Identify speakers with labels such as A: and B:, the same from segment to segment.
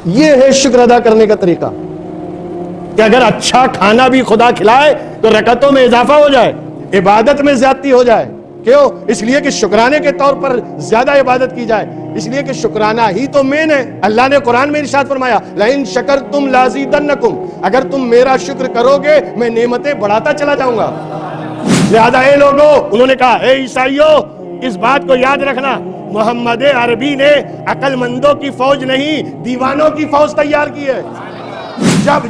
A: یہ ہے شکر ادا کرنے کا طریقہ کہ اگر اچھا کھانا بھی خدا کھلائے تو رکعتوں میں اضافہ ہو جائے، عبادت میں زیادتی ہو جائے. کیوں؟ اس لیے کہ شکرانے کے طور پر زیادہ عبادت کی جائے، اس لیے کہ شکرانہ ہی تو مین ہے. اللہ نے قرآن میں ارشاد فرمایا لَإِن شَكَرْتُمْ لَأَزِيدَنَّكُمْ، اگر تم میرا شکر کرو گے میں نعمتیں بڑھاتا چلا جاؤں گا. لہذا اے لوگوں، انہوں نے کہا اے عیسائیوں، اس بات کو یاد رکھنا، محمد عربی نے عقل مندوں کی فوج نہیں دیوانوں کی فوج تیار کی ہے.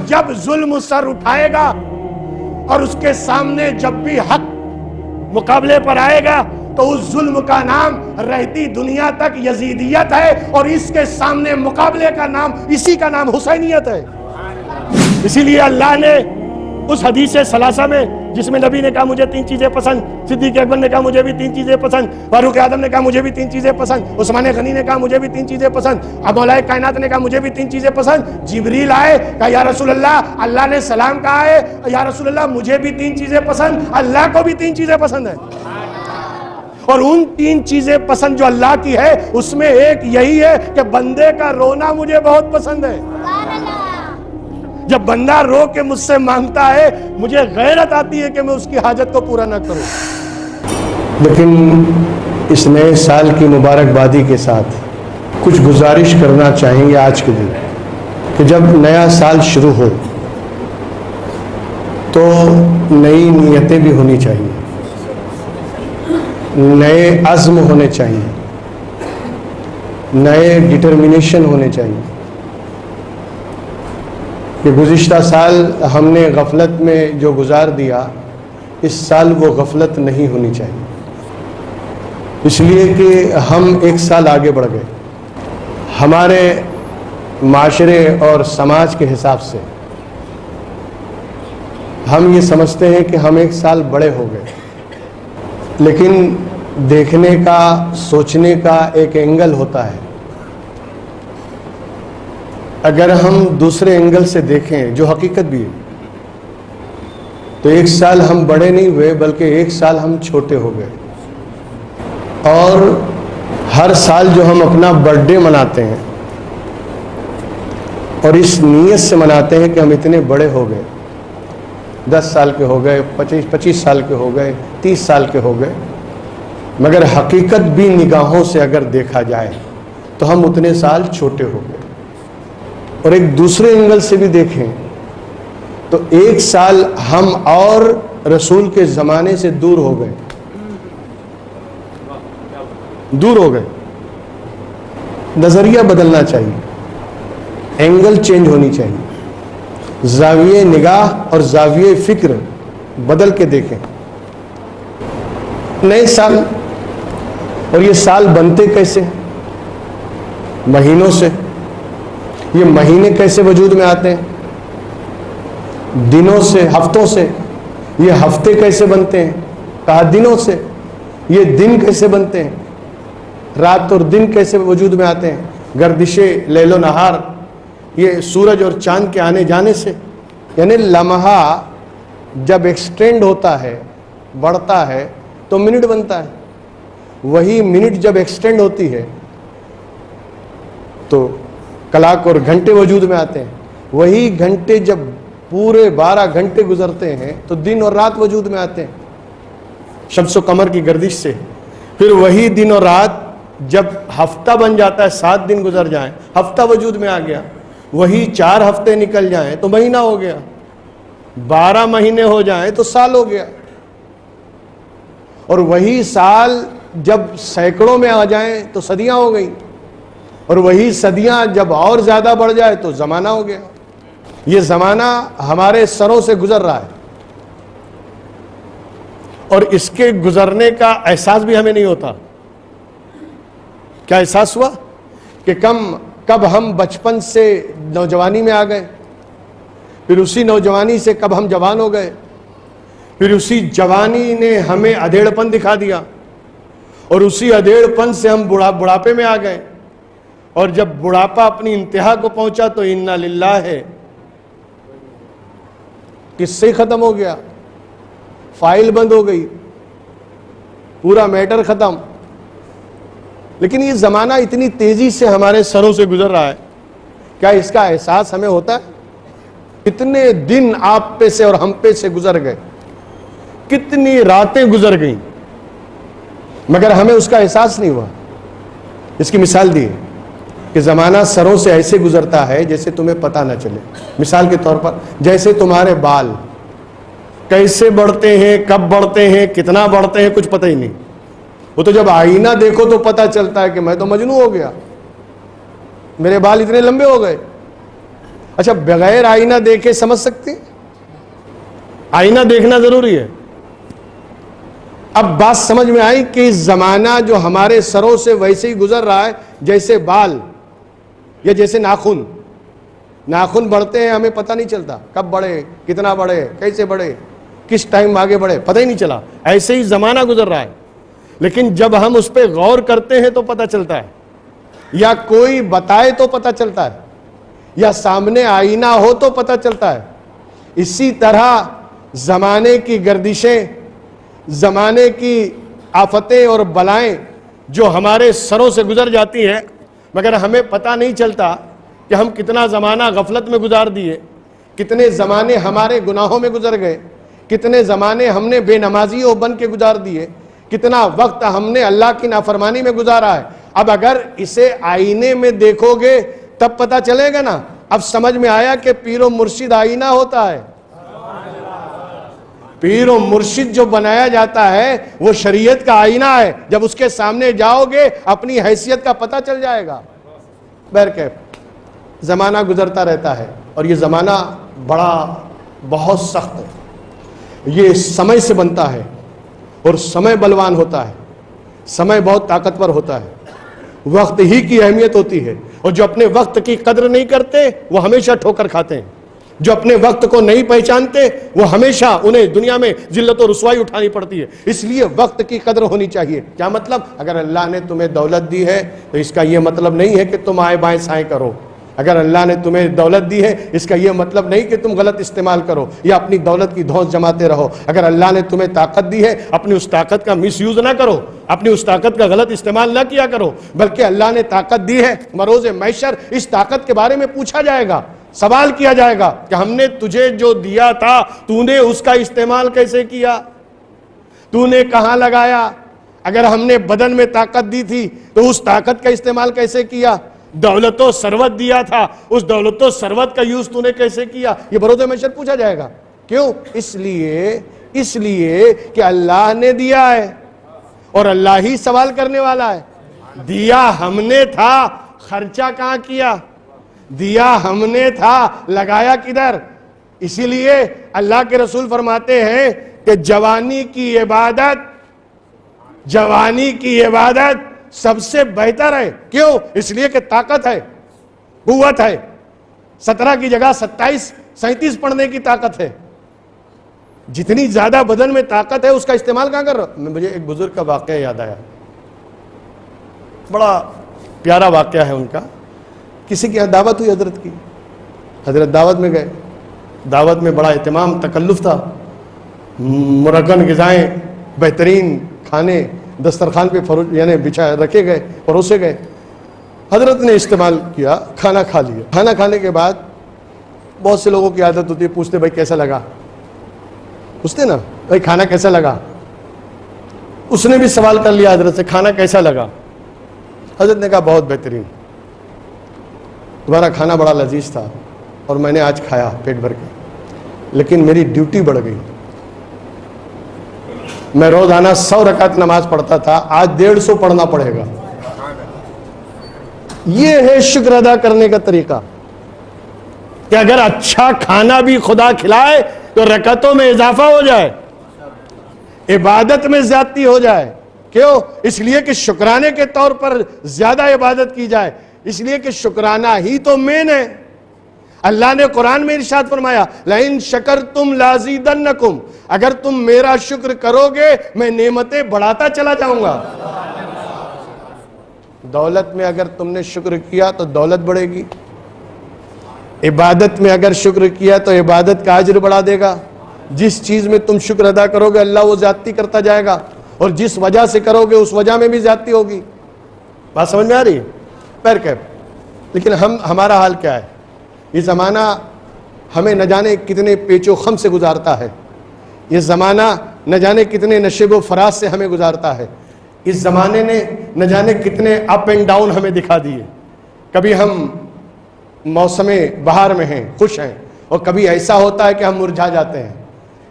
A: جب ظلم سر اٹھائے گا اور اس کے سامنے جب بھی حق مقابلے پر آئے گا تو اس ظلم کا نام رہتی دنیا تک یزیدیت ہے، اور اس کے سامنے مقابلے کا نام، اسی کا نام حسینیت ہے. اسی لیے اللہ نے اس حدیث ثلاثہ میں، جس میں نبی نے کہا مجھے 3 چیزیں پسند، صدیق اکبر نے کہا مجھے بھی 3 چیزیں پسند، فاروق اعظم نے کہا مجھے بھی 3 چیزیں پسند، عثمان غنی نے کہا مجھے بھی 3 چیزیں پسند، اب مولا کائنات نے کہا مجھے بھی 3 چیزیں پسند. جبریل آئے، کہا یا رسول اللہ اللہ نے سلام کہا ہے، یا رسول اللہ مجھے بھی 3 چیزیں پسند، اللہ کو بھی 3 چیزیں پسند ہیں. اور ان 3 چیزیں پسند جو اللہ کی ہے اس میں ایک یہی ہے کہ بندے کا رونا مجھے بہت پسند ہے. جب بندہ رو کے مجھ سے مانگتا ہے مجھے غیرت آتی ہے کہ میں اس کی حاجت کو پورا نہ کروں.
B: لیکن اس نئے سال کی مبارکبادی کے ساتھ کچھ گزارش کرنا چاہیں گے آج کے دن کہ جب نیا سال شروع ہو تو نئی نیتیں بھی ہونی چاہیے، نئے عزم ہونے چاہیے، نئے ڈٹرمنیشن ہونے چاہیے. کہ گزشتہ سال ہم نے غفلت میں جو گزار دیا، اس سال وہ غفلت نہیں ہونی چاہیے، اس لیے کہ ہم ایک سال آگے بڑھ گئے. ہمارے معاشرے اور سماج کے حساب سے ہم یہ سمجھتے ہیں کہ ہم ایک سال بڑے ہو گئے، لیکن دیکھنے کا، سوچنے کا ایک اینگل ہوتا ہے. اگر ہم دوسرے اینگل سے دیکھیں جو حقیقت بھی ہے تو ایک سال ہم بڑے نہیں ہوئے بلکہ ایک سال ہم چھوٹے ہو گئے. اور ہر سال جو ہم اپنا برتھ ڈے مناتے ہیں اور اس نیت سے مناتے ہیں کہ ہم اتنے بڑے ہو گئے، 10 سال کے ہو گئے، 25 سال کے ہو گئے، 30 سال کے ہو گئے، مگر حقیقت بھی نگاہوں سے اگر دیکھا جائے تو ہم اتنے سال چھوٹے ہو گئے. اور ایک دوسرے اینگل سے بھی دیکھیں تو ایک سال ہم اور رسول کے زمانے سے دور ہو گئے، نظریہ بدلنا چاہیے، اینگل چینج ہونی چاہیے، زاویہ نگاہ اور زاویہ فکر بدل کے دیکھیں. نئے سال، اور یہ سال بنتے کیسے؟ مہینوں سے. یہ مہینے کیسے وجود میں آتے ہیں؟ دنوں سے، ہفتوں سے. یہ ہفتے کیسے بنتے ہیں؟ کہا دنوں سے. یہ دن کیسے بنتے ہیں؟ رات اور دن کیسے وجود میں آتے ہیں؟ گردش لیل و نہار، یہ سورج اور چاند کے آنے جانے سے. یعنی لمحہ جب ایکسٹینڈ ہوتا ہے، بڑھتا ہے تو منٹ بنتا ہے. وہی منٹ جب ایکسٹینڈ ہوتی ہے تو کلاک اور گھنٹے وجود میں آتے ہیں. وہی گھنٹے جب پورے 12 گھنٹے گزرتے ہیں تو دن اور رات وجود میں آتے ہیں شمس و قمر کی گردش سے. پھر وہی دن اور رات جب ہفتہ بن جاتا ہے، 7 دن گزر جائیں ہفتہ وجود میں آ گیا. وہی 4 ہفتے نکل جائیں تو مہینہ ہو گیا. 12 مہینے ہو جائیں تو سال ہو گیا. اور وہی سال جب سینکڑوں میں آ جائیں تو صدیاں ہو گئیں. اور وہی صدیاں جب اور زیادہ بڑھ جائے تو زمانہ ہو گیا. یہ زمانہ ہمارے سروں سے گزر رہا ہے اور اس کے گزرنے کا احساس بھی ہمیں نہیں ہوتا. کیا احساس ہوا کہ کب ہم بچپن سے نوجوانی میں آ گئے، پھر اسی نوجوانی سے کب ہم جوان ہو گئے، پھر اسی جوانی نے ہمیں ادھیڑ پن دکھا دیا اور اسی ادھیڑ پن سے ہم بڑھاپے میں آ گئے. اور جب بڑھاپا اپنی انتہا کو پہنچا تو انا للہ ہے، قصے ختم ہو گیا، فائل بند ہو گئی، پورا میٹر ختم. لیکن یہ زمانہ اتنی تیزی سے ہمارے سروں سے گزر رہا ہے کیا اس کا احساس ہمیں ہوتا ہے؟ کتنے دن آپ پہ سے اور ہم پہ سے گزر گئے، کتنی راتیں گزر گئیں، مگر ہمیں اس کا احساس نہیں ہوا۔ اس کی مثال دی کہ زمانہ سروں سے ایسے گزرتا ہے جیسے تمہیں پتہ نہ چلے۔ مثال کے طور پر جیسے تمہارے بال کیسے بڑھتے ہیں، کب بڑھتے ہیں، کتنا بڑھتے ہیں، کچھ پتہ ہی نہیں۔ وہ تو جب آئینہ دیکھو تو پتہ چلتا ہے کہ میں تو مجنون ہو گیا، میرے بال اتنے لمبے ہو گئے۔ اچھا، بغیر آئینہ دیکھے سمجھ سکتے ہیں؟ آئینہ دیکھنا ضروری ہے۔ اب بات سمجھ میں آئی کہ زمانہ جو ہمارے سروں سے ویسے ہی گزر رہا ہے جیسے بال یا جیسے ناخن بڑھتے ہیں، ہمیں پتہ نہیں چلتا کب بڑھے، کتنا بڑھے، کیسے بڑھے، کس ٹائم آگے بڑھے، پتہ ہی نہیں چلا۔ ایسے ہی زمانہ گزر رہا ہے، لیکن جب ہم اس پہ غور کرتے ہیں تو پتہ چلتا ہے، یا کوئی بتائے تو پتہ چلتا ہے، یا سامنے آئینہ ہو تو پتہ چلتا ہے۔ اسی طرح زمانے کی گردشیں، زمانے کی آفتیں اور بلائیں جو ہمارے سروں سے گزر جاتی ہیں، مگر ہمیں پتہ نہیں چلتا کہ ہم کتنا زمانہ غفلت میں گزار دیے، کتنے زمانے ہمارے گناہوں میں گزر گئے، کتنے زمانے ہم نے بے نمازیوں بن کے گزار دیے، کتنا وقت ہم نے اللہ کی نافرمانی میں گزارا ہے۔ اب اگر اسے آئینے میں دیکھو گے تب پتہ چلے گا نا۔ اب سمجھ میں آیا کہ پیر و مرشد آئینہ ہوتا ہے۔ پیر و مرشد جو بنایا جاتا ہے وہ شریعت کا آئینہ ہے، جب اس کے سامنے جاؤ گے اپنی حیثیت کا پتہ چل جائے گا۔ بہرکیف زمانہ گزرتا رہتا ہے، اور یہ زمانہ بہت سخت ہے، یہ سمے سے بنتا ہے، اور سمے بلوان ہوتا ہے، سمے بہت طاقتور ہوتا ہے، وقت ہی کی اہمیت ہوتی ہے، اور جو اپنے وقت کی قدر نہیں کرتے وہ ہمیشہ ٹھوکر کھاتے ہیں۔ جو اپنے وقت کو نہیں پہچانتے وہ ہمیشہ انہیں دنیا میں ذلت و رسوائی اٹھانی پڑتی ہے۔ اس لیے وقت کی قدر ہونی چاہیے۔ کیا مطلب؟ اگر اللہ نے تمہیں دولت دی ہے تو اس کا یہ مطلب نہیں ہے کہ تم آئیں بائیں سائیں کرو۔ اگر اللہ نے تمہیں دولت دی ہے اس کا یہ مطلب نہیں کہ تم غلط استعمال کرو یا اپنی دولت کی دھوس جماتے رہو۔ اگر اللہ نے تمہیں طاقت دی ہے اپنی اس طاقت کا مس یوز نہ کرو، اپنی اس طاقت کا غلط استعمال نہ کیا کرو، بلکہ اللہ نے طاقت دی ہے، بروز محشر اس طاقت کے بارے میں پوچھا جائے گا، سوال کیا جائے گا کہ ہم نے تجھے جو دیا تھا تو نے اس کا استعمال کیسے کیا، تو نے کہاں لگایا؟ اگر ہم نے بدن میں طاقت دی تھی تو اس طاقت کا استعمال کیسے کیا؟ دولت و ثروت دیا تھا، اس دولت و ثروت کا یوز تو نے کیسے کیا؟ یہ بروز محشر پوچھا جائے گا۔ کیوں؟ اس لیے کہ اللہ نے دیا ہے اور اللہ ہی سوال کرنے والا ہے۔ دیا ہم نے تھا، خرچہ کہاں کیا؟ دیا ہم نے تھا، لگایا کدھر؟ اسی لیے اللہ کے رسول فرماتے ہیں کہ جوانی کی عبادت سب سے بہتر ہے۔ کیوں؟ اس لیے کہ طاقت ہے، قوت ہے، 17 کی جگہ 27 37 پڑھنے کی طاقت ہے۔ جتنی زیادہ بدن میں طاقت ہے اس کا استعمال کہاں کر رہا ہوں؟ مجھے ایک بزرگ کا واقعہ یاد آیا، بڑا پیارا واقعہ ہے ان کا۔ کسی کی دعوت ہوئی حضرت کی، حضرت دعوت میں گئے، دعوت میں بڑا اہتمام تکلف تھا، مرغن غذائیں، بہترین کھانے دسترخوان پہ یعنی بچھا رکھے گئے، پروسے گئے۔ حضرت نے استعمال کیا، کھانا کھا لیا۔ کھانا کھانے کے بعد بہت سے لوگوں کی عادت ہوتی ہے، پوچھتے بھائی کیسا لگا، پوچھتے نا بھائی کھانا کیسا لگا۔ اس نے بھی سوال کر لیا حضرت سے، کھانا کیسا لگا؟ حضرت نے کہا بہت بہترین، تمہارا کھانا بڑا لذیذ تھا اور میں نے آج کھایا پیٹ بھر کے، لیکن میری ڈیوٹی بڑھ گئی۔ میں روزانہ 100 رکعت نماز پڑھتا تھا، آج 150 پڑھنا پڑے گا۔ یہ ہے شکر ادا کرنے کا طریقہ، کہ اگر اچھا کھانا بھی خدا کھلائے تو رکعتوں میں اضافہ ہو جائے، عبادت میں زیادتی ہو جائے۔ کیوں؟ اس لیے کہ شکرانے کے طور پر زیادہ عبادت کی جائے، اس لیے کہ شکرانہ ہی تو مین ہے۔ اللہ نے قرآن میں ارشاد فرمایا لَإِن شَكَرْتُمْ لَأَزِيدَنَّكُمْ، اگر تم میرا شکر کرو گے میں نعمتیں بڑھاتا چلا جاؤں گا۔ دولت میں اگر تم نے شکر کیا تو دولت بڑھے گی، عبادت میں اگر شکر کیا تو عبادت کا اجر بڑھا دے گا۔ جس چیز میں تم شکر ادا کرو گے اللہ وہ زیادتی کرتا جائے گا، اور جس وجہ سے کرو گے اس وجہ میں بھی زیادتی ہوگی۔ بات سمجھ میں آ رہی ہے؟ لیکن ہمارا حال کیا ہے؟ یہ زمانہ ہمیں نہ جانے کتنے پیچ و خم سے گزارتا ہے، یہ زمانہ نہ جانے کتنے نشیب و فراز سے ہمیں گزارتا ہے، اس زمانے نے نہ جانے کتنے اپ اینڈ ڈاؤن ہمیں دکھا دیے. کبھی ہم موسم بہار میں ہیں، خوش ہیں، اور کبھی ایسا ہوتا ہے کہ ہم مرجھا جاتے ہیں،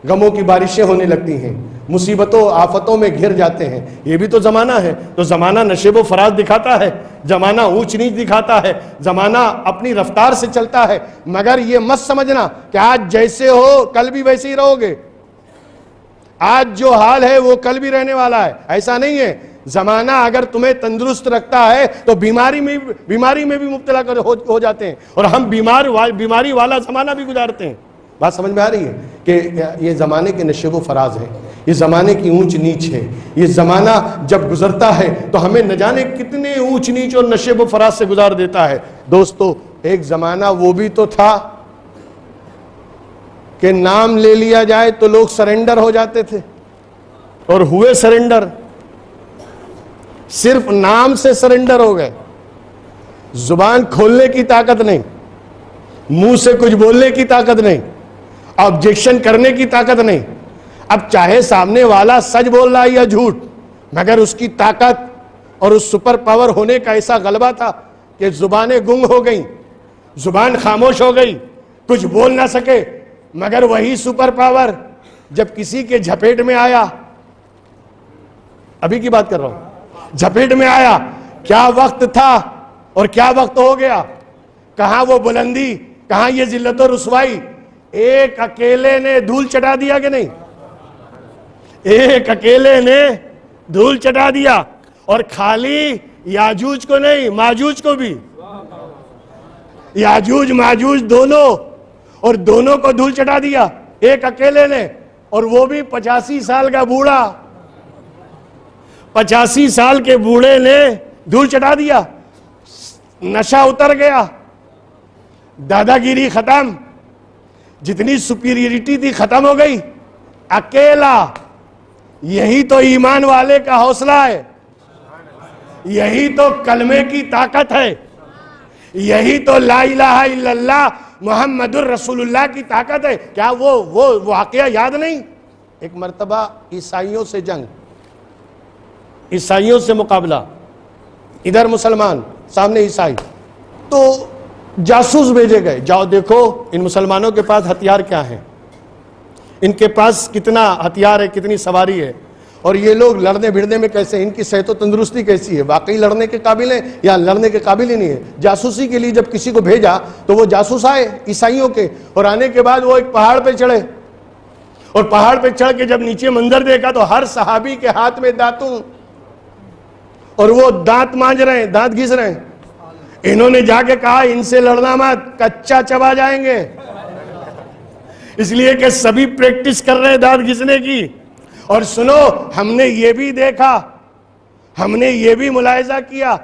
B: غموں کی بارشیں ہونے لگتی ہیں، مصیبتوں آفتوں میں گھر جاتے ہیں. یہ بھی تو زمانہ ہے. تو زمانہ نشیب و فراز دکھاتا ہے، زمانہ اونچ نیچ دکھاتا ہے، زمانہ اپنی رفتار سے چلتا ہے. مگر یہ مت سمجھنا کہ آج جیسے ہو کل بھی ویسے ہی رہو گے، آج جو حال ہے وہ کل بھی رہنے والا ہے. ایسا نہیں ہے. زمانہ اگر تمہیں تندرست رکھتا ہے تو بیماری میں بھی مبتلا ہو جاتے ہیں، اور ہم بیماری والا زمانہ بھی گزارتے ہیں. بات سمجھ میں آ رہی ہے کہ یہ زمانے کے نشیب و فراز ہیں، یہ زمانے کی اونچ نیچ ہے. یہ زمانہ جب گزرتا ہے تو ہمیں نہ جانے کتنے اونچ نیچ اور نشیب و فراز سے گزار دیتا ہے. دوستو، ایک زمانہ وہ بھی تو تھا کہ نام لے لیا جائے تو لوگ سرنڈر ہو جاتے تھے، اور ہوئے سرنڈر، صرف نام سے سرنڈر ہو گئے. زبان کھولنے کی طاقت نہیں، منہ سے کچھ بولنے کی طاقت نہیں، آبجیکشن کرنے کی طاقت نہیں. اب چاہے سامنے والا سچ بول رہا ہے یا جھوٹ، مگر اس کی طاقت اور اس سپر پاور ہونے کا ایسا غلبہ تھا کہ زبانیں گنگ ہو گئیں، زبان خاموش ہو گئی، کچھ بول نہ سکے. مگر وہی سپر پاور جب کسی کے جھپیٹ میں آیا، ابھی کی بات کر رہا ہوں، جھپیٹ میں آیا، کیا وقت تھا اور کیا وقت ہو گیا. کہاں وہ بلندی، کہاں یہ ذلت و رسوائی. ایک اکیلے نے دھول چٹا دیا کہ نہیں؟ ایک اکیلے نے دھول چٹا دیا. اور خالی یاجوج کو نہیں، ماجوج کو بھی. یاجوج ماجوج دونوں، اور دونوں کو دھول چٹا دیا ایک اکیلے نے. اور وہ بھی 85 سال کا بوڑھا، 85 سال کے بوڑھے نے دھول چٹا دیا. نشہ اتر گیا، دادا گیری ختم، جتنی سپیریئرٹی تھی ختم ہو گئی. اکیلا. یہی تو ایمان والے کا حوصلہ ہے، یہی تو کلمے کی طاقت ہے، یہی تو لا الہ الا اللہ محمد الرسول اللہ کی طاقت ہے. کیا وہ واقعہ یاد نہیں؟ ایک مرتبہ عیسائیوں سے جنگ، عیسائیوں سے مقابلہ، ادھر مسلمان سامنے عیسائی. تو جاسوس بھیجے گئے، جاؤ دیکھو ان مسلمانوں کے پاس ہتھیار کیا ہیں، ان کے پاس کتنا ہتھیار ہے، کتنی سواری ہے، اور یہ لوگ لڑنے بھڑنے میں کیسے، ان کی صحت و تندرستی کیسی ہے، واقعی لڑنے کے قابل ہیں یا لڑنے کے قابل ہی نہیں ہے. جاسوسی کے لیے جب کسی کو بھیجا تو وہ جاسوس آئے عیسائیوں کے، اور آنے کے بعد وہ ایک پہاڑ پہ چڑھے، اور پہاڑ پہ چڑھ کے جب نیچے منظر دیکھا تو ہر صحابی کے ہاتھ میں دانتوں، اور وہ دانت مانج رہے ہیں، دانت گھس رہے ہیں. انہوں نے جا کے کہا ان سے لڑنا مت، کچا چبا جائیں گے. اس لیے کہ سبھی پریکٹس کر رہے ہیں دانت گھسنے کی. اور سنو، ہم نے یہ بھی دیکھا، ہم نے یہ بھی ملاحظہ کیا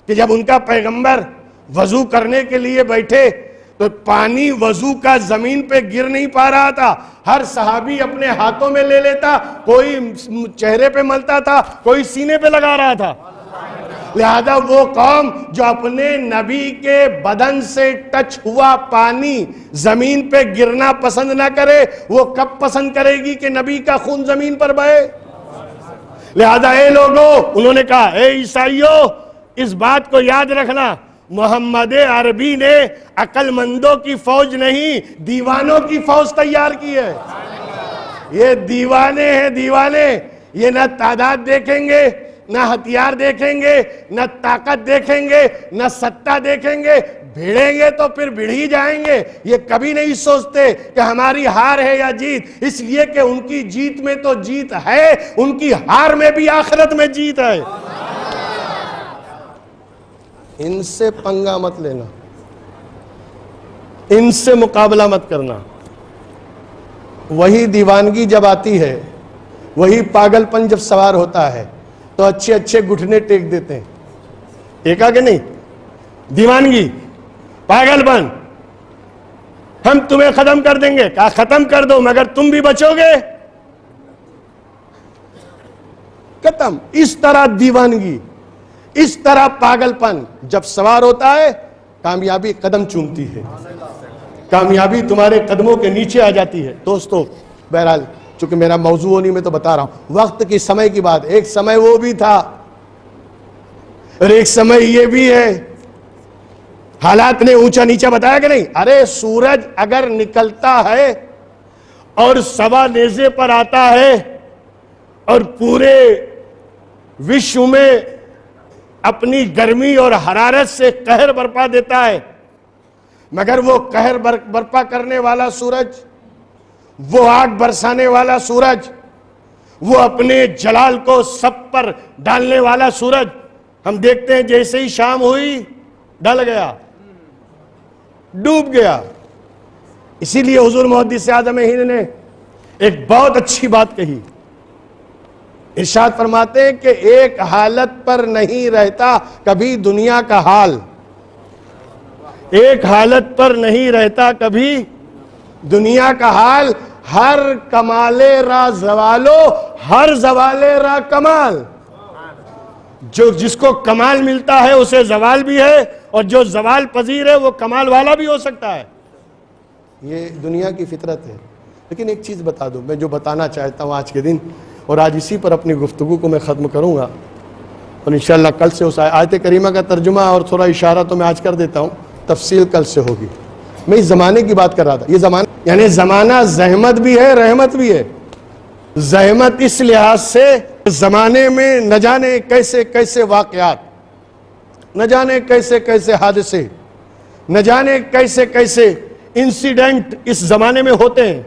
B: کہ جب ان کا پیغمبر وضو کرنے کے لیے بیٹھے تو پانی وضو کا زمین پہ گر نہیں پا رہا تھا. ہر صحابی اپنے ہاتھوں میں لے لیتا، کوئی چہرے پہ ملتا تھا، کوئی سینے پہ لگا رہا تھا. لہذا وہ قوم جو اپنے نبی کے بدن سے ٹچ ہوا پانی زمین پہ گرنا پسند نہ کرے، وہ کب پسند کرے گی کہ نبی کا خون زمین پر بہے؟ لہذا اے لوگوں، انہوں نے کہا اے عیسائیوں، اس بات کو یاد رکھنا، محمد عربی نے عقل مندوں کی فوج نہیں، دیوانوں کی فوج تیار کی ہے. یہ دیوانے ہیں، دیوانے. یہ نہ تعداد دیکھیں گے، نہ ہتھیار دیکھیں گے، نہ طاقت دیکھیں گے، نہ ستہ دیکھیں گے. بھیڑیں گے تو پھر بھیڑ ہی جائیں گے. یہ کبھی نہیں سوچتے کہ ہماری ہار ہے یا جیت، اس لیے کہ ان کی جیت میں تو جیت ہے، ان کی ہار میں بھی آخرت میں جیت ہے. ان سے پنگا مت لینا، ان سے مقابلہ مت کرنا. وہی دیوانگی جب آتی ہے، وہی پاگل پن جب سوار ہوتا ہے تو اچھے اچھے گھٹنے ٹیک دیتے ہیں. ٹیکا کہ نہیں؟ دیوانگی، پاگل پن، ہم تمہیں ختم کر دیں گے. کہا ختم کر دو مگر تم بھی بچو گے. ختم. اس طرح دیوانگی، اس طرح پاگل پن جب سوار ہوتا ہے کامیابی قدم چومتی ہے، کامیابی تمہارے قدموں کے نیچے آ جاتی ہے۔ دوستو بہرحال چونکہ میرا موضوع نہیں، میں تو بتا رہا ہوں وقت کی سمے کی بات۔ ایک سمے وہ بھی تھا اور ایک سمے یہ بھی ہے۔ حالات نے اونچا نیچا بتایا کہ نہیں؟ ارے سورج اگر نکلتا ہے اور سوا نیزے پر آتا ہے اور پورے وشو میں اپنی گرمی اور حرارت سے قہر برپا دیتا ہے، مگر وہ قہر برپا کرنے والا سورج، وہ آگ برسانے والا سورج، وہ اپنے جلال کو سب پر ڈالنے والا سورج، ہم دیکھتے ہیں جیسے ہی شام ہوئی ڈل گیا، ڈوب گیا۔ اسی لیے حضور محدث اعظم ہند نے ایک بہت اچھی بات کہی، ارشاد فرماتے ہیں کہ ایک حالت پر نہیں رہتا کبھی دنیا کا حال، ایک حالت پر نہیں رہتا کبھی دنیا کا حال، ہر کمال را زوالو ہر زوال را کمال۔ جو جس کو کمال ملتا ہے اسے زوال بھی ہے، اور جو زوال پذیر ہے وہ کمال والا بھی ہو سکتا ہے۔ یہ دنیا کی فطرت ہے۔ لیکن ایک چیز بتا دوں، میں جو بتانا چاہتا ہوں آج کے دن، اور آج اسی پر اپنی گفتگو کو میں ختم کروں گا، اور انشاءاللہ کل سے اس آیت کریمہ کا ترجمہ اور تھوڑا اشارہ تو میں آج کر دیتا ہوں، تفصیل کل سے ہوگی۔ میں اس زمانے کی بات کر رہا تھا۔ یہ زمانہ یعنی زمانہ زحمت بھی ہے رحمت بھی ہے۔ زحمت اس لحاظ سے زمانے میں نہ جانے کیسے کیسے واقعات، نہ جانے کیسے کیسے حادثے، نہ جانے کیسے کیسے انسیڈنٹ اس زمانے میں ہوتے ہیں۔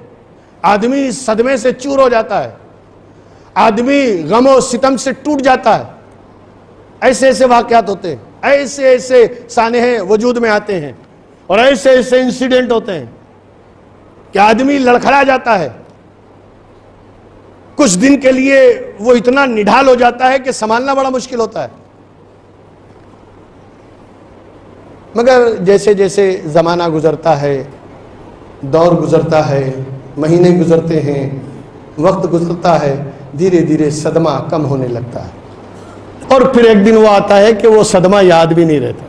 B: آدمی صدمے سے چور ہو جاتا ہے، آدمی غم و ستم سے ٹوٹ جاتا ہے۔ ایسے ایسے واقعات ہوتے ہیں، ایسے ایسے سانحے وجود میں آتے ہیں، اور ایسے ایسے انسیڈنٹ ہوتے ہیں کہ آدمی لڑکھڑا جاتا ہے۔ کچھ دن کے لیے وہ اتنا نڈھال ہو جاتا ہے کہ سنبھالنا بڑا مشکل ہوتا ہے۔ مگر جیسے جیسے زمانہ گزرتا ہے، دور گزرتا ہے، مہینے گزرتے ہیں، وقت گزرتا ہے، دھیرے دھیرے صدمہ کم ہونے لگتا ہے، اور پھر ایک دن وہ آتا ہے کہ وہ صدمہ یاد بھی نہیں رہتا،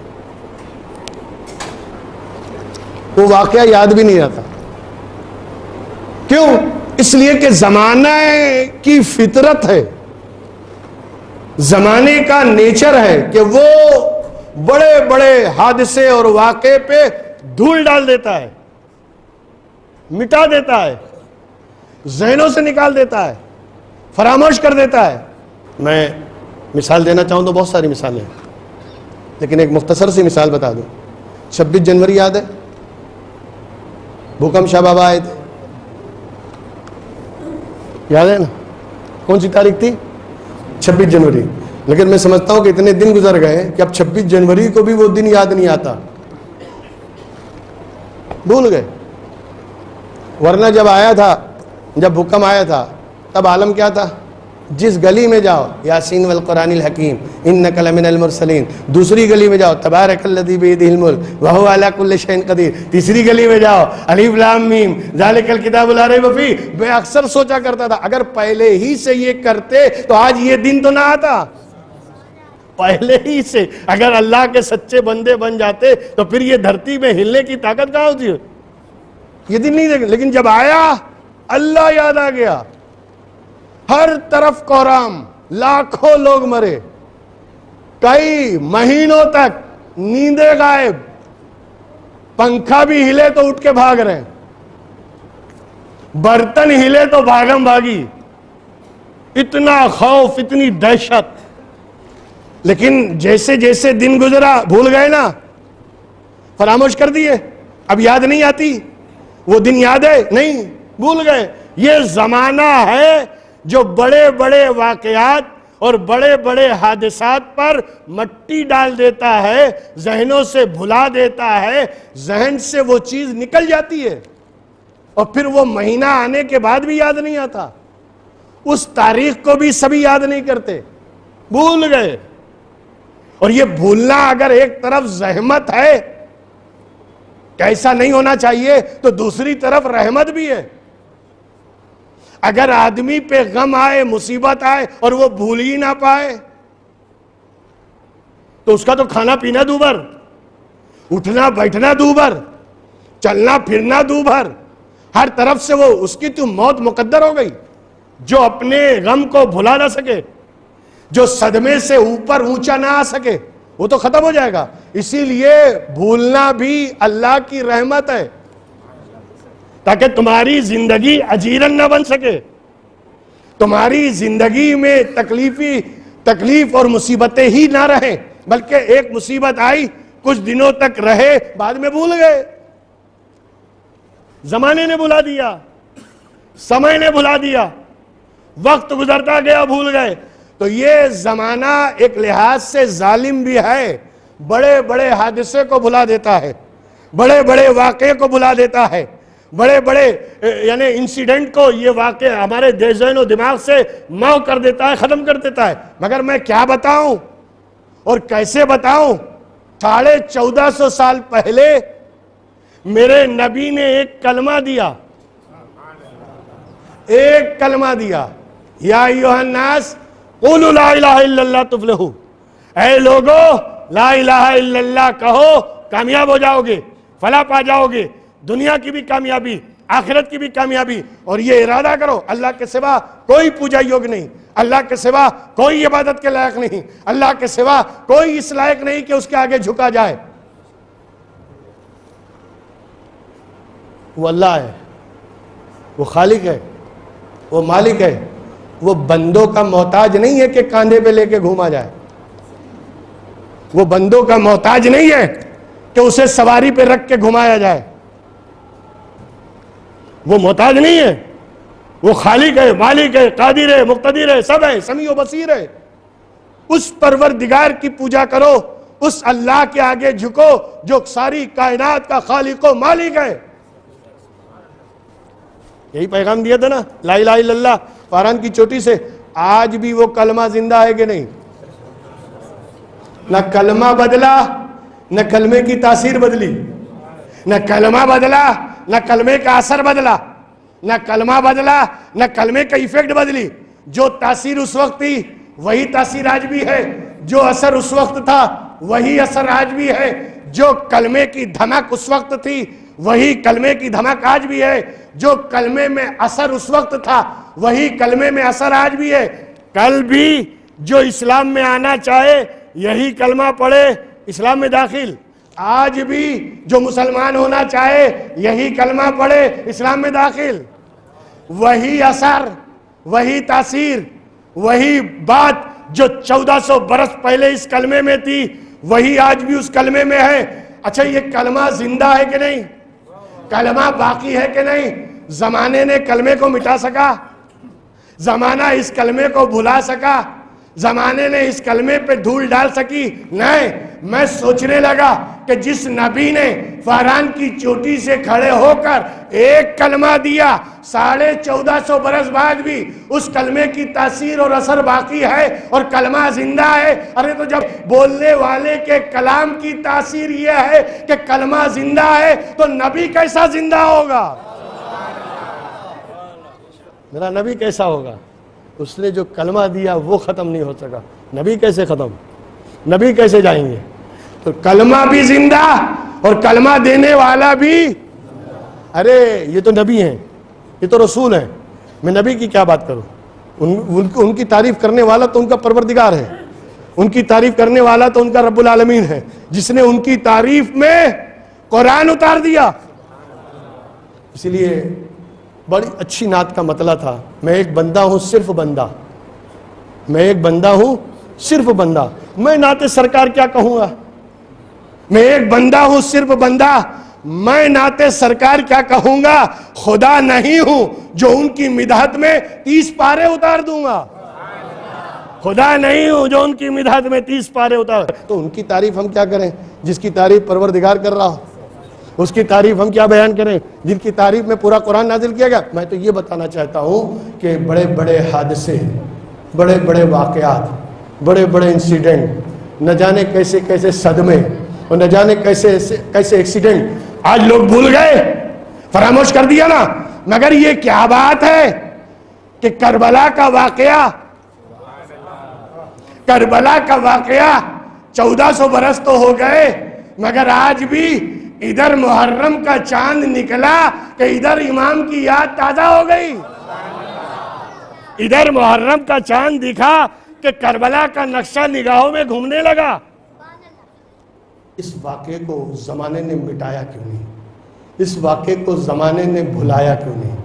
B: وہ واقعہ یاد بھی نہیں رہتا۔ کیوں؟ اس لیے کہ زمانہ کی فطرت ہے، زمانے کا نیچر ہے کہ وہ بڑے بڑے حادثے اور واقعے پہ دھول ڈال دیتا ہے، مٹا دیتا ہے، ذہنوں سے نکال دیتا ہے، فراموش کر دیتا ہے۔ میں مثال دینا چاہوں تو بہت ساری مثالیں ہیں، لیکن ایک مختصر سی مثال بتا دوں۔ 26 جنوری یاد ہے؟ بھوکم شاہ بابا آئے تھے، یاد ہے نا؟ کون سی تاریخ تھی؟ 26 جنوری۔ لیکن میں سمجھتا ہوں کہ اتنے دن گزر گئے کہ اب 26 جنوری کو بھی وہ دن یاد نہیں آتا، بھول گئے۔ ورنہ جب آیا تھا، جب بھوکم آیا تھا، تب عالم کیا تھا؟ جس گلی میں جاؤ یاسین والقرآن الحکیم انک لمن المرسلین، دوسری گلی میں جاؤ تبارک الذی بیدہ الملک وہو علی کل شیء قدیر، تیسری گلی میں جاؤ الف لام میم ذالک الکتاب لا ریب فیہ۔ میں اکثر سوچا کرتا تھا اگر پہلے ہی سے یہ کرتے تو آج یہ دن تو نہ آتا۔ پہلے ہی سے اگر اللہ کے سچے بندے بن جاتے تو پھر یہ دھرتی میں ہلنے کی طاقت کہاں ہوتی ہے؟ یہ دن نہیں دیکھیں۔ لیکن جب آیا اللہ یاد آ گیا، ہر طرف کوہرام، لاکھوں لوگ مرے، کئی مہینوں تک نیندیں غائب، پنکھا بھی ہلے تو اٹھ کے بھاگ رہے ہیں، برتن ہلے تو بھاگم بھاگی، اتنا خوف، اتنی دہشت۔ لیکن جیسے جیسے دن گزرا بھول گئے نا، فراموش کر دیے، اب یاد نہیں آتی۔ وہ دن یاد ہے؟ نہیں، بھول گئے۔ یہ زمانہ ہے جو بڑے بڑے واقعات اور بڑے بڑے حادثات پر مٹی ڈال دیتا ہے، ذہنوں سے بھلا دیتا ہے، ذہن سے وہ چیز نکل جاتی ہے، اور پھر وہ مہینہ آنے کے بعد بھی یاد نہیں آتا، اس تاریخ کو بھی سبھی یاد نہیں کرتے، بھول گئے۔ اور یہ بھولنا اگر ایک طرف زحمت ہے کہ ایسا نہیں ہونا چاہیے، تو دوسری طرف رحمت بھی ہے۔ اگر آدمی پہ غم آئے، مصیبت آئے اور وہ بھول ہی نہ پائے تو اس کا تو کھانا پینا دوبر،
A: اٹھنا بیٹھنا دوبھر، چلنا پھرنا دوبھر، ہر طرف سے وہ اس کی تو موت مقدر ہو گئی۔ جو اپنے غم کو بھلا نہ سکے، جو صدمے سے اوپر اونچا نہ آ سکے، وہ تو ختم ہو جائے گا۔ اسی لیے بھولنا بھی اللہ کی رحمت ہے، تاکہ تمہاری زندگی اجیرن نہ بن سکے، تمہاری زندگی میں تکلیف اور مصیبتیں ہی نہ رہیں، بلکہ ایک مصیبت آئی، کچھ دنوں تک رہے، بعد میں بھول گئے، زمانے نے بھلا دیا، سمے نے بھلا دیا، وقت گزرتا گیا، بھول گئے۔ تو یہ زمانہ ایک لحاظ سے ظالم بھی ہے، بڑے بڑے حادثے کو بھلا دیتا ہے، بڑے بڑے واقعے کو بھلا دیتا ہے، بڑے بڑے یعنی انسیڈنٹ کو یہ واقعہ ہمارے ذہن و دماغ سے محو کر دیتا ہے، ختم کر دیتا ہے۔ مگر میں کیا بتاؤں اور کیسے بتاؤں؟ 1450 سال پہلے میرے نبی نے ایک کلمہ دیا، ایک کلمہ دیا، یا ایھا الناس قولوا لا الہ الا اللہ تفلحوا، اے لوگو لا الہ الا اللہ کہو، کامیاب ہو جاؤ گے، فلاح پا جاؤ گے، دنیا کی بھی کامیابی، آخرت کی بھی کامیابی۔ اور یہ ارادہ کرو، اللہ کے سوا کوئی پوجا یوگ نہیں، اللہ کے سوا کوئی عبادت کے لائق نہیں، اللہ کے سوا کوئی اس لائق نہیں کہ اس کے آگے جھکا جائے۔ وہ اللہ ہے، وہ خالق ہے، وہ مالک ہے، وہ بندوں کا محتاج نہیں ہے کہ کاندھے پہ لے کے گھوما جائے، وہ بندوں کا محتاج نہیں ہے کہ اسے سواری پہ رکھ کے گھمایا جائے، وہ محتاج نہیں ہے، وہ خالق ہے، مالک ہے، قادر ہے، مقتدر ہے، سب ہے، سمیع و بصیر ہے۔ اس پروردگار کی پوجا کرو، اس اللہ کے آگے جھکو جو ساری کائنات کا خالق و مالک ہے۔ یہی پیغام دیا تھا نا، لا الہ الا اللہ، فاران کی چوٹی سے۔ آج بھی وہ کلمہ زندہ ہے کہ نہیں؟ نہ کلمہ بدلا، نہ کلمے کی تاثیر بدلی، نہ کلمہ بدلا، نہ کلمے کا اثر بدلا، نہ کلمہ بدلا، نہ کلمے کا ایفیکٹ بدلی۔ جو تاثیر اس وقت تھی وہی تاثیر آج بھی ہے، جو اثر اس وقت تھا وہی اثر آج بھی ہے، جو کلمے کی دھمک اس وقت تھی وہی کلمے کی دھمک آج بھی ہے، جو کلمے میں اثر اس وقت تھا وہی کلمے میں اثر آج بھی ہے۔ کل بھی جو اسلام میں آنا چاہے یہی کلمہ پڑھے، اسلام میں داخل۔ آج بھی جو مسلمان ہونا چاہے یہی کلمہ پڑھے، اسلام میں داخل۔ وہی اثر، وہی تاثیر، وہی بات جو 1400 برس پہلے اس کلمے میں تھی وہی آج بھی اس کلمے میں ہے۔ اچھا، یہ کلمہ زندہ ہے کہ نہیں؟ کلمہ باقی ہے کہ نہیں؟ زمانے نے کلمے کو مٹا سکا؟ زمانہ اس کلمے کو بھلا سکا؟ زمانے نے اس کلمے پہ دھول ڈال سکی؟ نہیں۔ میں سوچنے لگا کہ جس نبی نے فاران کی چوٹی سے کھڑے ہو کر ایک کلمہ دیا، 1450 برس بعد بھی اس کلمے کی تاثیر اور اثر باقی ہے اور کلمہ زندہ ہے۔ ارے تو جب بولنے والے کے کلام کی تاثیر یہ ہے کہ کلمہ زندہ ہے تو نبی کیسا زندہ ہوگا؟ میرا نبی کیسا ہوگا؟ اس نے جو کلمہ دیا وہ ختم نہیں ہو سکا، نبی کیسے ختم؟ نبی کیسے جائیں گے؟ تو کلمہ بھی زندہ اور کلمہ دینے والا بھی۔ ارے یہ تو نبی ہیں، یہ تو رسول ہیں، میں نبی کی کیا بات کروں؟ ان کی تعریف کرنے والا تو ان کا پروردگار ہے، ان کی تعریف کرنے والا تو ان کا رب العالمین ہے، جس نے ان کی تعریف میں قرآن اتار دیا۔ اسی لیے بڑی اچھی نعت کا مطلع تھا، میں ایک بندہ ہوں صرف بندہ، میں ایک بندہ ہوں صرف بندہ، میں نعت سرکار کیا کہوں گا؟ میں ایک بندہ ہوں صرف بندہ، میں نعت سرکار کیا کہوں گا؟ خدا نہیں ہوں جو ان کی مدحت میں 30 پارے اتار دوں گا، خدا نہیں ہوں جو ان کی مدحت میں 30 پارے اتار۔ تو ان کی تعریف ہم کیا کریں جس کی تعریف پروردگار کر رہا ہو؟ اس کی تعریف ہم کیا بیان کریں جن کی تعریف میں پورا قرآن نازل کیا گیا؟ میں تو یہ بتانا چاہتا ہوں کہ بڑے بڑے حادثے، بڑے بڑے واقعات، بڑے بڑے انسیڈنٹ، نہ جانے کیسے کیسے صدمے اور نہ جانے کیسے کیسے ایکسیڈنٹ آج لوگ بھول گئے، فراموش کر دیا نا۔ مگر یہ کیا بات ہے کہ کربلا کا واقعہ، کربلا کا واقعہ 1400 برس تو ہو گئے، مگر آج بھی ادھر محرم کا چاند نکلا کہ ادھر امام کی یاد تازہ ہو گئی. ادھر محرم کا چاند دکھا کہ کربلا کا نقشہ نگاہوں میں گھومنے لگا. اس واقعے کو زمانے نے مٹایا کیوں نہیں؟ اس واقعے کو زمانے نے بھلایا کیوں نہیں؟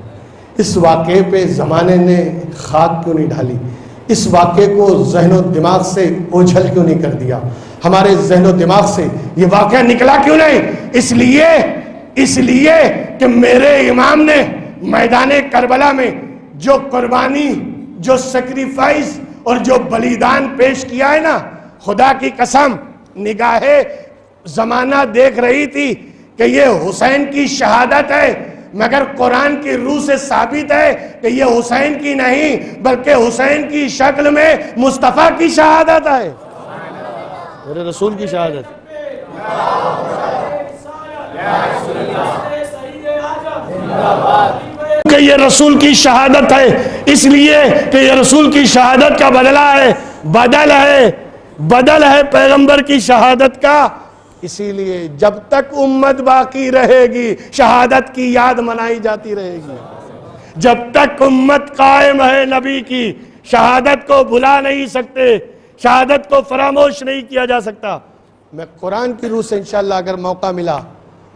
A: اس واقعے پہ زمانے نے خاک کیوں نہیں ڈالی؟ اس واقعے کو ذہن و دماغ سے اوجھل کیوں نہیں کر دیا؟ ہمارے ذہن و دماغ سے یہ واقعہ نکلا کیوں نہیں؟ اس لیے کہ میرے امام نے میدان کربلا میں جو قربانی، جو سیکریفائس اور جو بلیدان پیش کیا ہے نا، خدا کی قسم نگاہ زمانہ دیکھ رہی تھی کہ یہ حسین کی شہادت ہے، مگر قرآن کی روح سے ثابت ہے کہ یہ حسین کی نہیں بلکہ حسین کی شکل میں مصطفیٰ کی شہادت ہے، میرے رسول کی شہادت. کہ یہ رسول کی شہادت ہے، اس لیے کہ یہ رسول کی شہادت کا بدلہ ہے، بدل ہے پیغمبر کی شہادت کا. اسی لیے جب تک امت باقی رہے گی شہادت کی یاد منائی جاتی رہے گی. جب تک امت قائم ہے نبی کی، شہادت کو بھلا نہیں سکتے، شہادت کو فراموش نہیں کیا جا سکتا. میں قرآن کی روح سے انشاءاللہ اگر موقع ملا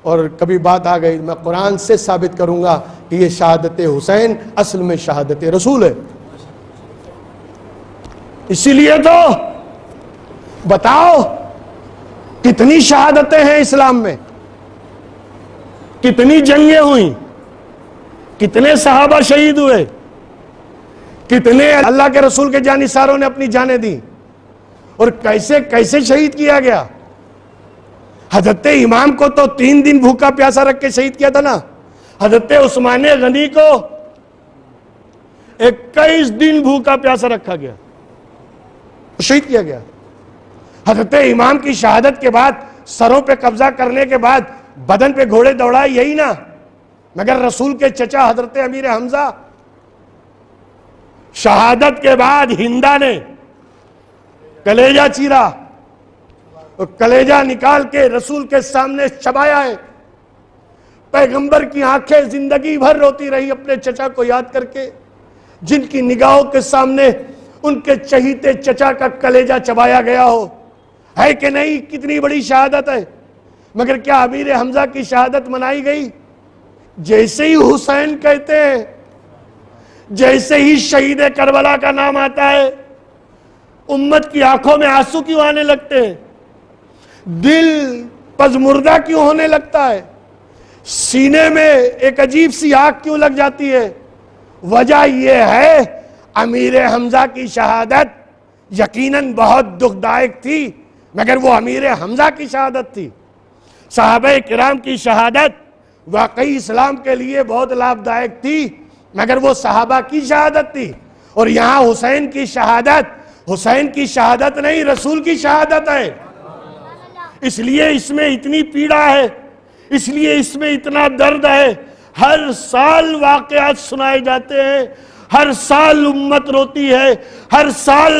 A: اور کبھی بات آ گئی، میں قرآن سے ثابت کروں گا کہ یہ شہادت حسین اصل میں شہادت رسول ہے. اسی لیے تو بتاؤ کتنی شہادتیں ہیں اسلام میں، کتنی جنگیں ہوئیں، کتنے صحابہ شہید ہوئے، کتنے اللہ کے رسول کے جانثاروں نے اپنی جانیں دی، اور کیسے کیسے شہید کیا گیا. حضرت امام کو تو 3 دن بھوکا پیاسا رکھ کے شہید کیا تھا نا. حضرت عثمان غنی کو 21 دن بھوکا پیاسا رکھا گیا، شہید کیا گیا. حضرت امام کی شہادت کے بعد سروں پہ قبضہ کرنے کے بعد بدن پہ گھوڑے دوڑائے، یہی نا. مگر رسول کے چچا حضرت امیر حمزہ شہادت کے بعد ہندا نے کلیجہ چیرا اور کلیجہ نکال کے رسول کے سامنے چبایا ہے. پیغمبر کی آنکھیں زندگی بھر روتی رہی اپنے چچا کو یاد کر کے، جن کی نگاہوں کے سامنے ان کے چہیتے چچا کا کلیجہ چبایا گیا ہو. ہے کہ نہیں؟ کتنی بڑی شہادت ہے. مگر کیا امیر حمزہ کی شہادت منائی گئی؟ جیسے ہی حسین کہتے ہیں، جیسے ہی شہید کربلا کا نام آتا ہے، امت کی آنکھوں میں آنسو کیوں آنے لگتے ہیں؟ دل پزمردہ کیوں ہونے لگتا ہے؟ سینے میں ایک عجیب سی آگ کیوں لگ جاتی ہے؟ وجہ یہ ہے امیر حمزہ کی شہادت یقیناً بہت دکھ دائق تھی، مگر وہ امیر حمزہ کی شہادت تھی. صحابہ کرام کی شہادت واقعی اسلام کے لیے بہت لابھدائک تھی، مگر وہ صحابہ کی شہادت تھی. اور یہاں حسین کی شہادت نہیں، رسول کی شہادت ہے. اس لیے اس میں اتنی پیڑا ہے، اس لیے اس میں اتنا درد ہے. ہر سال واقعات سنائے جاتے ہیں، ہر سال امت روتی ہے، ہر سال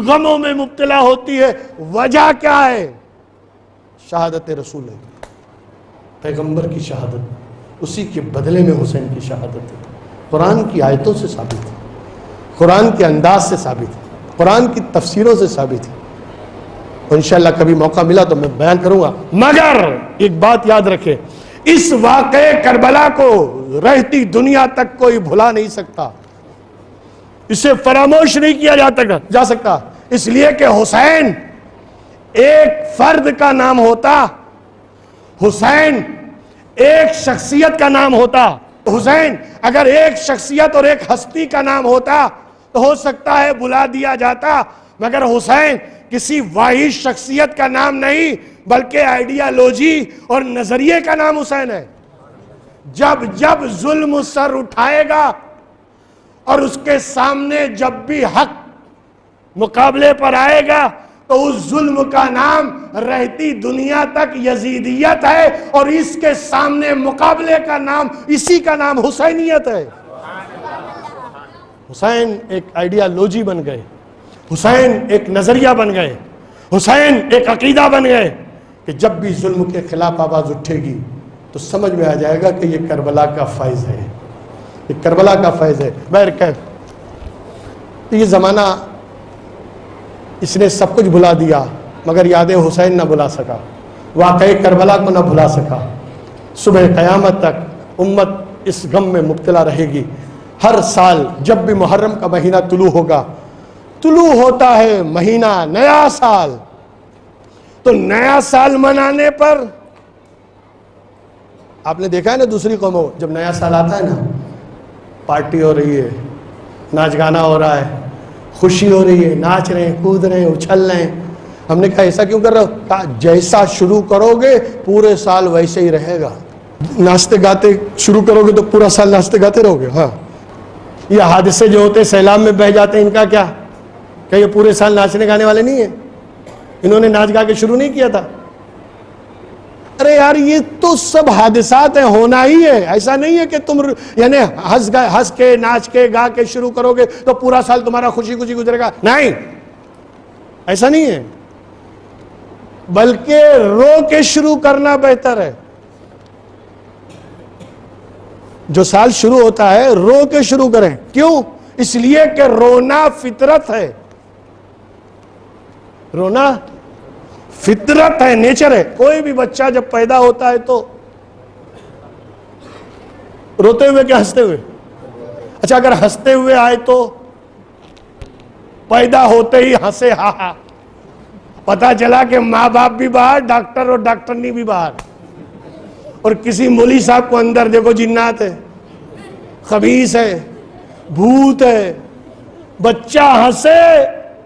A: غموں میں مبتلا ہوتی ہے. وجہ کیا ہے؟ شہادت رسول ہے، پیغمبر کی شہادت، اسی کے بدلے میں حسین کی شہادت ہے. قرآن کی آیتوں سے ثابت ہے، قرآن کے انداز سے ثابت ہے، قرآن کی تفسیروں سے ثابت ہے. اور انشاءاللہ کبھی موقع ملا تو میں بیان کروں گا. مگر ایک بات یاد رکھیں، اس واقعے کربلا کو رہتی دنیا تک کوئی بھلا نہیں سکتا، اسے فراموش نہیں کیا جا سکتا. اس لیے کہ حسین ایک فرد کا نام ہوتا، حسین ایک شخصیت کا نام ہوتا. حسین اگر ایک شخصیت اور ایک ہستی کا نام ہوتا تو ہو سکتا ہے بلا دیا جاتا، مگر حسین کسی واحد شخصیت کا نام نہیں بلکہ آئیڈیالوجی اور نظریے کا نام حسین ہے. جب ظلم سر اٹھائے گا اور اس کے سامنے جب بھی حق مقابلے پر آئے گا تو اس ظلم کا نام رہتی دنیا تک یزیدیت ہے، اور اس کے سامنے مقابلے کا نام، اسی کا نام حسینیت ہے. حسین ایک آئیڈیالوجی بن گئے، حسین ایک نظریہ بن گئے، حسین ایک عقیدہ بن گئے
B: کہ جب بھی ظلم کے خلاف آواز اٹھے گی تو سمجھ میں آ جائے گا کہ یہ کربلا کا فیض ہے، یہ کربلا کا فیض ہے۔ بہرکیف یہ زمانہ اس نے سب کچھ بھلا دیا مگر یاد حسین نہ بھلا سکا، واقعہ کربلا کو نہ بھلا سکا۔ صبح قیامت تک امت اس غم میں مبتلا رہے گی۔ ہر سال جب بھی محرم کا مہینہ طلوع ہوگا، طلوع ہوتا ہے مہینہ نیا سال، تو نیا سال منانے پر آپ نے دیکھا ہے نا دوسری قوموں جب نیا سال آتا ہے نا، پارٹی ہو رہی ہے، ناچ گانا ہو رہا ہے، خوشی ہو رہی ہے، ناچ رہے ہیں، کود رہے ہیں، اچھل رہے ہیں۔ ہم نے کہا ایسا کیوں کر رہے ہو؟ کہا جیسا شروع کرو گے پورے سال ویسے ہی رہے گا۔ ناچتے گاتے شروع کرو گے تو پورا سال ناچتے گاتے رہو گے۔ ہاں، یہ حادثے جو ہوتے سیلاب میں بہہ جاتے ہیں، ان کا کیا؟ کہ یہ پورے سال ناچنے گانے والے نہیں ہیں؟ انہوں نے ناچ گا کے شروع نہیں کیا تھا؟ ارے یار یہ تو سب حادثات ہیں، ہونا ہی ہے۔ ایسا نہیں ہے کہ تم یعنی ہنس کے ناچ کے گا کے شروع کرو گے تو پورا سال تمہارا خوشی خوشی گزرے گا، نہیں، ایسا نہیں ہے، بلکہ رو کے شروع کرنا بہتر ہے۔ جو سال شروع ہوتا ہے رو کے شروع کریں۔ کیوں؟ اس لیے کہ رونا فطرت ہے، رونا فطرت ہے، نیچر ہے۔ کوئی بھی بچہ جب پیدا ہوتا ہے تو روتے ہوئے کیا ہنستے ہوئے؟ اچھا اگر ہنستے ہوئے آئے تو پیدا ہوتے ہی ہنسے ہاں ہاں، پتا چلا کہ ماں باپ بھی باہر، ڈاکٹر اور ڈاکٹرنی بھی باہر، اور کسی مولی صاحب کو اندر دیکھو جنات ہے، خبیث ہے، بھوت ہے، بچہ ہنسے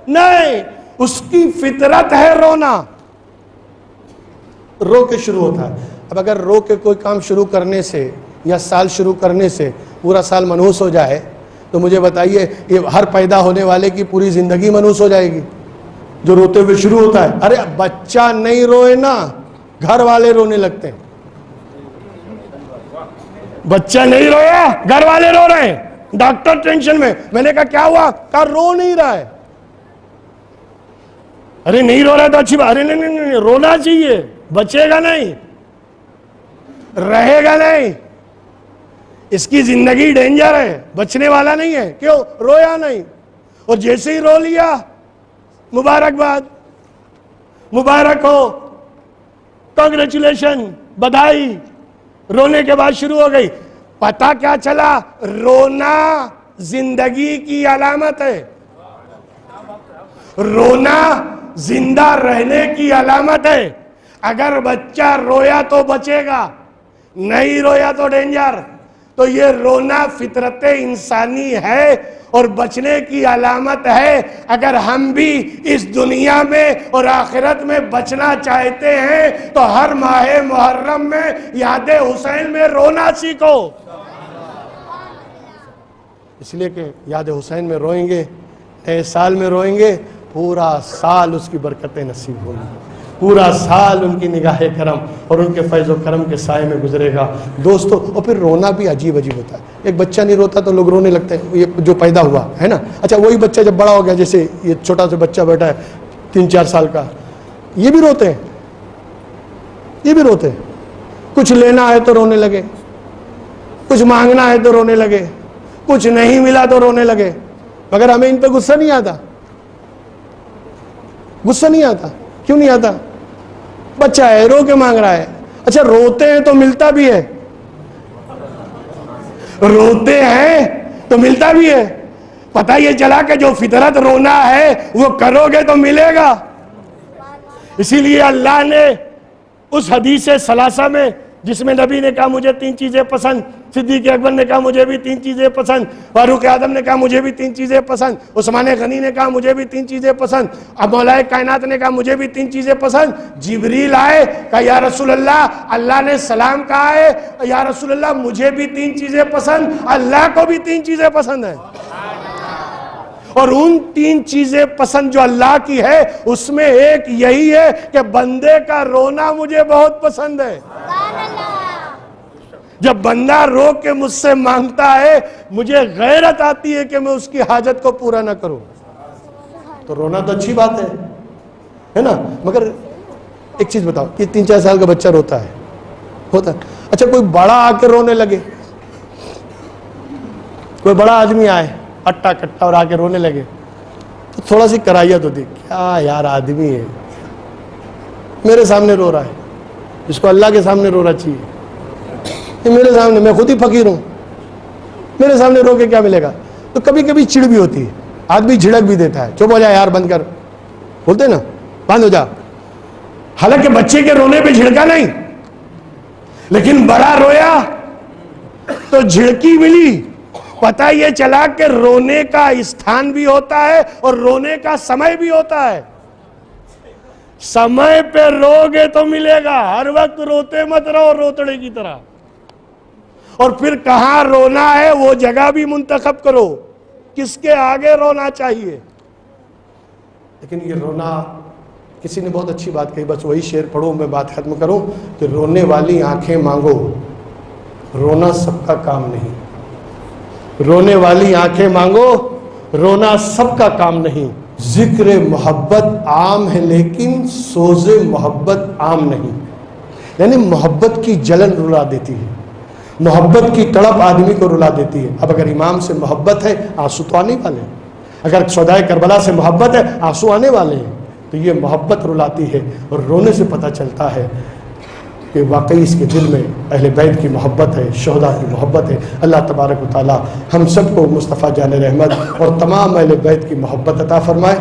B: نہیں، اس کی فطرت ہے رونا، رو کے شروع ہوتا ہے۔ اب اگر رو کے کوئی کام شروع کرنے سے یا سال شروع کرنے سے پورا سال منحوس ہو جائے تو مجھے بتائیے یہ ہر پیدا ہونے والے کی پوری زندگی منحوس ہو جائے گی جو روتے ہوئے شروع ہوتا ہے۔ ارے بچہ نہیں روئے نا، گھر والے رونے لگتے ہیں۔ بچہ نہیں رویا، گھر والے رو رہے ہیں، ڈاکٹر ٹینشن میں۔ میں نے کہا کیا ہوا؟ کہا رو نہیں رہا ہے۔ ارے نہیں رو رہا تو اچھی بات، ارے نہیں رونا چاہیے، بچے گا نہیں، رہے گا نہیں، اس کی زندگی ڈینجر ہے، بچنے والا نہیں ہے۔ کیوں؟ رویا نہیں، اور جیسے ہی رو لیا مبارکباد، مبارک ہو، کنگریچولیشن، بدھائی، رونے کے بعد شروع ہو گئی۔ پتہ کیا چلا؟ رونا زندگی کی علامت ہے، رونا زندہ رہنے کی علامت ہے۔ اگر بچہ رویا تو بچے گا، نہیں رویا تو ڈینجر۔ تو یہ رونا فطرت انسانی ہے اور بچنے کی علامت ہے۔ اگر ہم بھی اس دنیا میں اور آخرت میں بچنا چاہتے ہیں تو ہر ماہ محرم میں یاد حسین میں رونا سیکھو، اس لیے کہ یاد حسین میں روئیں گے، نئے سال میں روئیں گے، پورا سال اس کی برکتیں نصیب ہوں گی، پورا سال ان کی نگاہ کرم اور ان کے فیض و کرم کے سائے میں گزرے گا دوستو۔ اور پھر رونا بھی عجیب عجیب ہوتا ہے۔ ایک بچہ نہیں روتا تو لوگ رونے لگتے ہیں، یہ جو پیدا ہوا ہے نا۔ اچھا وہی بچہ جب بڑا ہو گیا، جیسے یہ چھوٹا سا بچہ بیٹھا ہے 3-4 سال کا، یہ بھی روتے ہیں، یہ بھی روتے ہیں۔ کچھ لینا ہے تو رونے لگے، کچھ مانگنا ہے تو رونے لگے، کچھ نہیں ملا تو رونے لگے، مگر ہمیں ان پہ غصہ نہیں آتا، غصہ نہیں آتا۔ کیوں نہیں آتا؟ بچہ ہے، رو کے مانگ رہا ہے۔ اچھا روتے ہیں تو ملتا بھی ہے، روتے ہیں تو ملتا بھی ہے۔ پتہ یہ چلا کہ جو فطرت رونا ہے وہ کرو گے تو ملے گا۔ اسی لیے اللہ نے اس حدیث ثلاثہ میں جس میں نبی نے کہا مجھے 3 چیزیں پسند، صدیق اکبر نے کہا مجھے بھی 3 چیزیں پسند، فاروق اعظم نے کہا مجھے بھی 3 چیزیں پسند، عثمان غنی نے کہا مجھے بھی 3 چیزیں پسند، اب مولا کائنات نے کہا مجھے بھی 3 چیزیں پسند۔ جبریل آئے، کہا یا رسول اللہ، اللہ نے سلام کہا ہے، یا رسول اللہ مجھے بھی 3 چیزیں پسند، اللہ کو بھی 3 چیزیں پسند ہیں۔ اور ان 3 چیزیں پسند جو اللہ کی ہے اس میں ایک یہی ہے کہ بندے کا رونا مجھے بہت پسند ہے۔ جب بندہ رو کے مجھ سے مانگتا ہے مجھے غیرت آتی ہے کہ میں اس کی حاجت کو پورا نہ کروں۔ تو رونا تو اچھی بات ہے نا، مگر ایک چیز بتاؤ، یہ 3-4 سال کا بچہ روتا ہے، اچھا کوئی بڑا آ کے رونے لگے، کوئی بڑا آدمی آئے اٹا کٹا اور آ کے رونے لگے تو تھوڑا سی کرائیت ہوتی، کیا یار آدمی ہے، میرے سامنے رو رہا ہے، اس کو اللہ کے سامنے رونا چاہیے، یہ میرے سامنے، میں خود ہی فقیر ہوں، میرے سامنے رو کے کیا ملے گا؟ تو کبھی کبھی چڑ بھی ہوتی ہے، آدمی جھڑک بھی دیتا ہے، چپ ہو جا یار، بند کر، بولتے نا بند ہو جا، حالانکہ بچے کے رونے پہ جھڑکا نہیں، لیکن بڑا رویا تو جھڑکی ملی، پتہ یہ چلا کہ رونے کا استھان بھی ہوتا ہے اور رونے کا سمے بھی ہوتا ہے، سمے پہ رو گے تو ملے گا، ہر وقت روتے مت رہو روتڑے کی طرح، اور پھر کہاں رونا ہے وہ جگہ بھی منتخب کرو، کس کے آگے رونا چاہیے۔ لیکن یہ رونا، کسی نے بہت اچھی بات کہی، بس وہی شعر پڑھوں میں بات ختم کروں، کہ رونے والی آنکھیں مانگو، رونا سب کا کام نہیں، رونے والی آنکھیں مانگو، رونا سب کا کام نہیں، ذکر محبت عام ہے لیکن سوز محبت عام نہیں، یعنی محبت کی جلن رلا دیتی ہے، محبت کی تڑپ آدمی کو رلا دیتی ہے۔ اب اگر امام سے محبت ہے، آنسو تو آنے والے ہیں، اگر شہدائے کربلا سے محبت ہے، آنسو آنے والے ہیں، تو یہ محبت رلاتی ہے، اور رونے سے پتہ چلتا ہے کہ واقعی اس کے دل میں اہل بیت کی محبت ہے، شہداء کی محبت ہے۔ اللہ تبارک و تعالی ہم سب کو مصطفیٰ جان رحمت اور تمام اہل بیت کی محبت عطا فرمائے۔